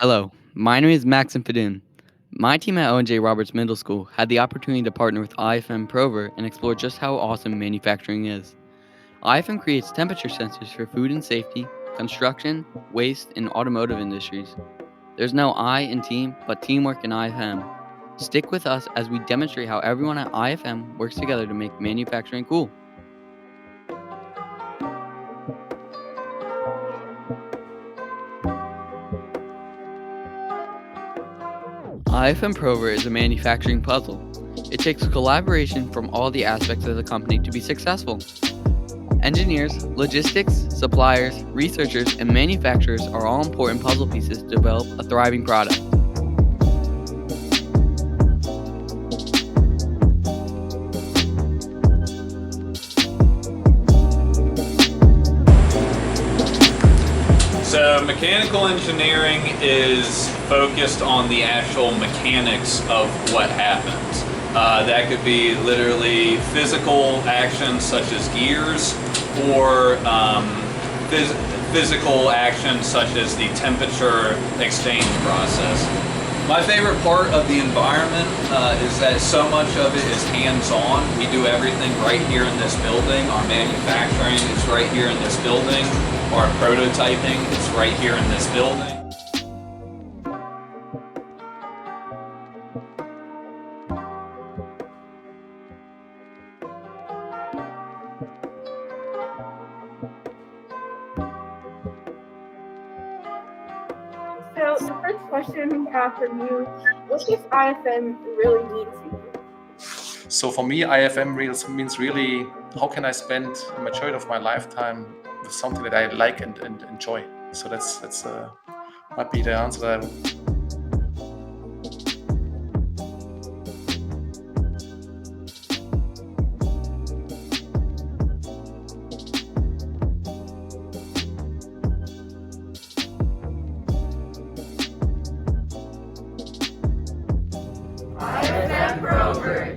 Hello, my name is Max and Fadun. My team at Owen J. Roberts Middle School had the opportunity to partner with IFM Prover and explore just how awesome manufacturing is. IFM creates temperature sensors for food and safety, construction, waste, and automotive industries. There's no I in team, but teamwork in IFM. Stick with us as we demonstrate how everyone at IFM works together to make manufacturing cool. IFM Prover is a manufacturing puzzle. It takes collaboration from all the aspects of the company to be successful. Engineers, logistics, suppliers, researchers, and manufacturers are all important puzzle pieces to develop a thriving product. So mechanical engineering is focused on the actual mechanics of what happens. That could be literally physical actions such as gears or physical actions such as the temperature exchange process. My favorite part of the environment is that so much of it is hands-on. We do everything right here in this building. Our manufacturing is right here in this building. Our prototyping is right here in this building. So the first question we have for you, what does IFM really mean to you? So for me, means really how can I spend the majority of my lifetime with something that I like and enjoy. So that's might be the answer that IFM Prover,